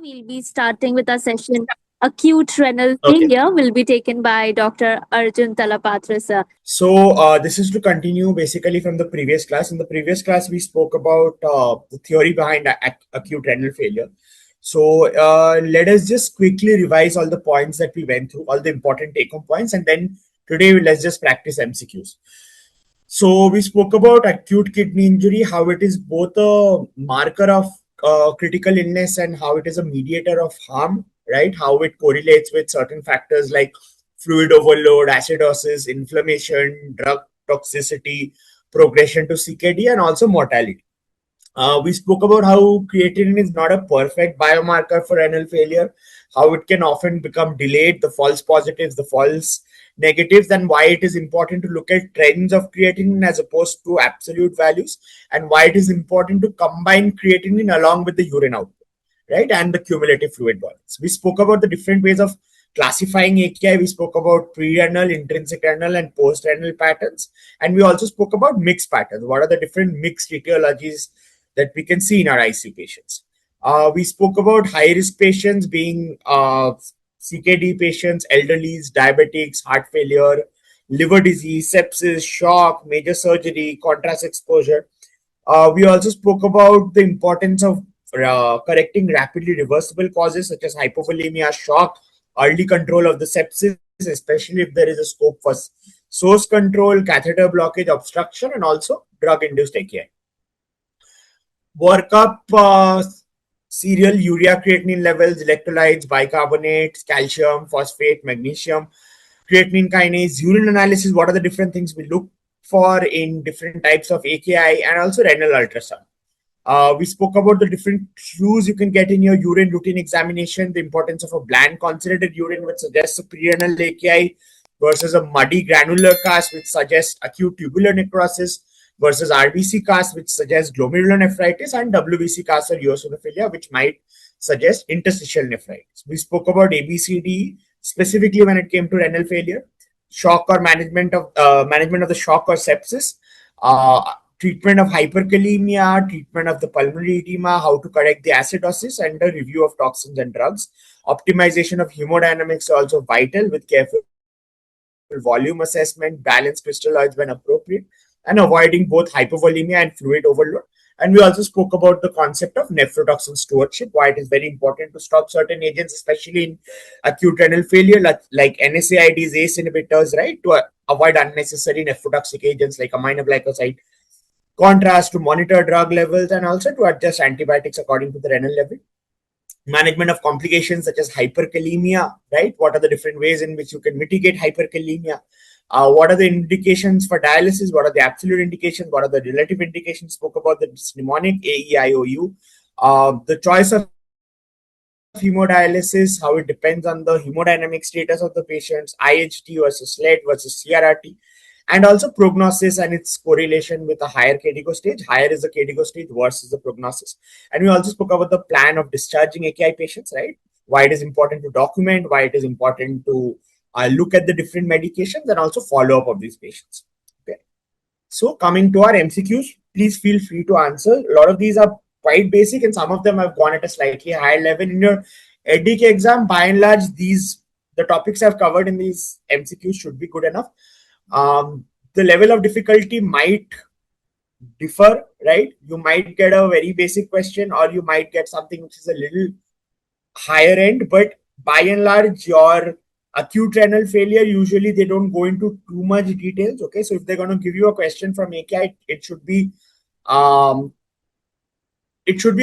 We'll be starting with our session. Acute renal Okay. failure will be taken by Dr. Arjun Talapatra, sir. So this is to continue basically from the previous class. In the previous class, we spoke about the theory behind acute renal failure. So let us just quickly revise all the points that we went through, all the important take-home points, and then today let's just practice MCQs. So we spoke about acute kidney injury, how it is both a marker of critical illness and how it is a mediator of harm, right? How it correlates with certain factors like fluid overload, acidosis, inflammation, drug toxicity, progression to CKD, and also mortality. We spoke about how creatinine is not a perfect biomarker for renal failure, how it can often become delayed, the false positives, the false negatives, and why it is important to look at trends of creatinine as opposed to absolute values, and why it is important to combine creatinine along with the urine output, right, and the cumulative fluid balance. We spoke about the different ways of classifying AKI. We spoke about pre-renal, intrinsic renal, and post-renal patterns, and we also spoke about mixed patterns. What are the different mixed etiologies that we can see in our ICU patients? We spoke about high-risk patients being CKD patients, elderlies, diabetics, heart failure, liver disease, sepsis, shock, major surgery, contrast exposure. We also spoke about the importance of correcting rapidly reversible causes such as hypovolemia, shock, early control of the sepsis, especially if there is a scope for source control, catheter blockage, obstruction, and also drug-induced AKI. Workup serial urea creatinine levels, electrolytes, bicarbonates, calcium, phosphate, magnesium, creatinine kinase, urine analysis. What are the different things we look for in different types of AKI, and also renal ultrasound. We spoke about the different clues you can get in your urine routine examination, the importance of a bland concentrated urine, which suggests a pre-renal AKI, versus a muddy granular cast, which suggests acute tubular necrosis, versus RBC cast, which suggests glomerulonephritis, and WBC cast or eosinophilia, which might suggest interstitial nephritis. We spoke about ABCD specifically when it came to renal failure, shock or management of the shock or sepsis, treatment of hyperkalemia, treatment of the pulmonary edema, how to correct the acidosis, and a review of toxins and drugs. Optimization of hemodynamics is also vital with careful volume assessment, balanced crystalloids when appropriate, and avoiding both hypovolemia and fluid overload. And we also spoke about the concept of nephrotoxin stewardship, why it is very important to stop certain agents, especially in acute renal failure, like NSAIDs, ACE inhibitors, right, to avoid unnecessary nephrotoxic agents like aminoglycoside. Contrast, to monitor drug levels, and also to adjust antibiotics according to the renal level. Management of complications such as hyperkalemia, right? What are the different ways in which you can mitigate hyperkalemia? What are the indications for dialysis? What are the absolute indications? What are the relative indications? Spoke about the mnemonic AEIOU. The choice of hemodialysis, how it depends on the hemodynamic status of the patients, IHT versus SLED versus CRRT, and also prognosis and its correlation with a higher KDIGO stage. Higher is the KDIGO stage, worse is the prognosis. And we also spoke about the plan of discharging AKI patients, right? Why it is important to document, why it is important to look at the different medications, and also follow up of these patients. Okay. So coming to our MCQs, please feel free to answer. A lot of these are quite basic, and some of them have gone at a slightly higher level. In your EDIC exam, by and large, the topics I've covered in these MCQs should be good enough. The level of difficulty might differ, right? You might get a very basic question, or you might get something which is a little higher end, but by and large, your acute renal failure, usually they don't go into too much details. Okay, so if they're going to give you a question from AKI, it should be a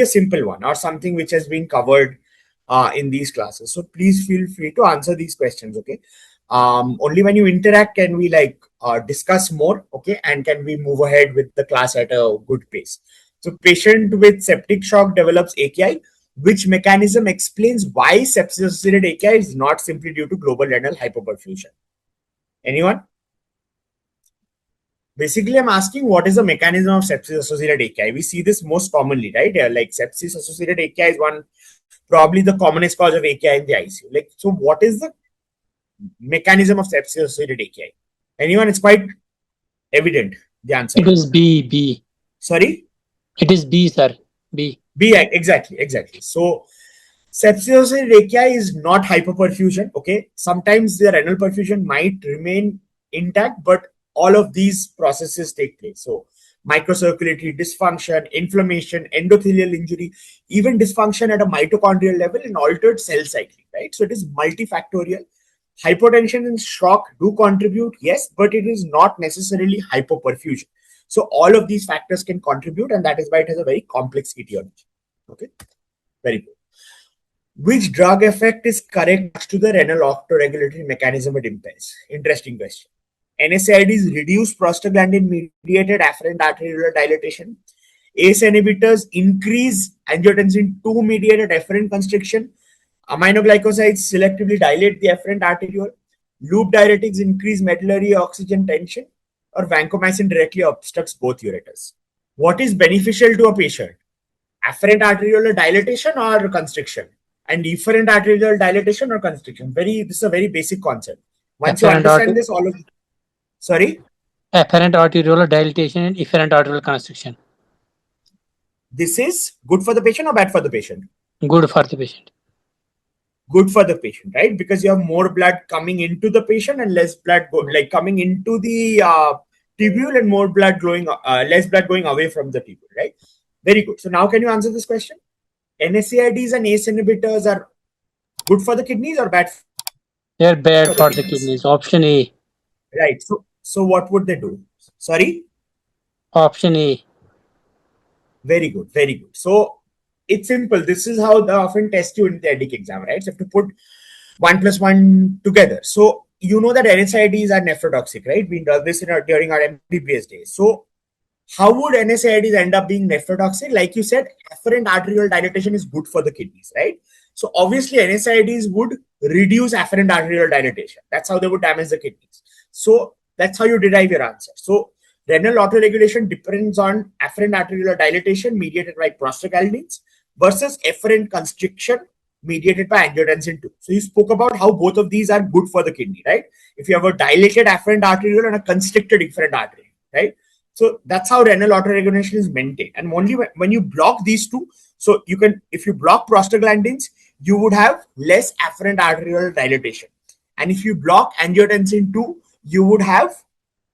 simple one or something which has been covered in these classes. So please feel free to answer these questions. Okay. Only when you interact can we discuss more, okay, and can we move ahead with the class at a good pace. So patient with septic shock develops AKI. Which mechanism explains why sepsis-associated AKI is not simply due to global renal hypoperfusion? Anyone? Basically, I'm asking what is the mechanism of sepsis-associated AKI? We see this most commonly, right? Like sepsis-associated AKI is probably the commonest cause of AKI in the ICU. So what is the mechanism of sepsis-associated AKI? Anyone? It's quite evident, the answer. It is B. Sorry? It is B, sir. B. B, exactly. So Sepsis rachia is not hypoperfusion. Okay, sometimes the renal perfusion might remain intact, but all of these processes take place. So microcirculatory dysfunction, inflammation, endothelial injury, even dysfunction at a mitochondrial level and altered cell cycling, right? So it is multifactorial. Hypotension and shock do contribute, yes, but it is not necessarily hypoperfusion. So all of these factors can contribute, and that is why it has a very complex etiology. Okay, very good. Which drug effect is correct to the renal autoregulatory mechanism it impairs? Interesting question. NSAIDs reduce prostaglandin-mediated afferent arteriolar dilatation. ACE inhibitors increase angiotensin II-mediated afferent constriction. Aminoglycosides selectively dilate the afferent arteriole. Loop diuretics increase medullary oxygen tension. Or vancomycin directly obstructs both ureters. What is beneficial to a patient? Afferent arteriolar dilatation or constriction? And efferent arterial dilatation or constriction? This is a very basic concept. Once you understand this, all of sorry? Afferent arteriolar dilatation and efferent arterial constriction. This is good for the patient or bad for the patient? Good for the patient. Good for the patient, right? Because you have more blood coming into the patient and less blood coming into the tubule and more blood less blood going away from the tubule, right? Very good. So now can you answer this question? NSAIDs and ACE inhibitors are good for the kidneys or bad? They're bad for the kidneys. Option A. Right. So what would they do? Sorry? Option A. Very good. Very good. So it's simple. This is how they often test you in the EDIC exam, right? So you have to put 1 + 1 together. So you know that NSAIDs are nephrotoxic, right? We done this during our MBBS days. So how would NSAIDs end up being nephrotoxic? Like you said, afferent arterial dilatation is good for the kidneys, right? So obviously NSAIDs would reduce afferent arterial dilatation. That's how they would damage the kidneys. So that's how you derive your answer. So renal autoregulation depends on afferent arterial dilatation mediated by prostaglandins versus efferent constriction mediated by angiotensin II. So you spoke about how both of these are good for the kidney, right? If you have a dilated afferent arteriole and a constricted efferent arteriole, right? So that's how renal autoregulation is maintained. And only when you block these two, so you can, if you block prostaglandins, you would have less afferent arterial dilatation. And if you block angiotensin II, you would have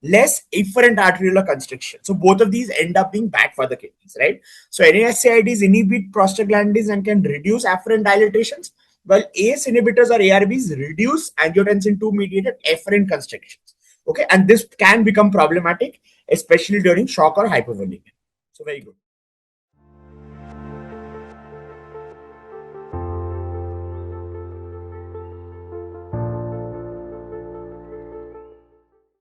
less efferent arteriolar constriction. So both of these end up being bad for the kidneys, right? So NSAIDs inhibit prostaglandins and can reduce afferent dilatations, while ACE inhibitors or ARBs reduce angiotensin II mediated efferent constrictions. Okay, and this can become problematic, especially during shock or hypovolemia. So very good.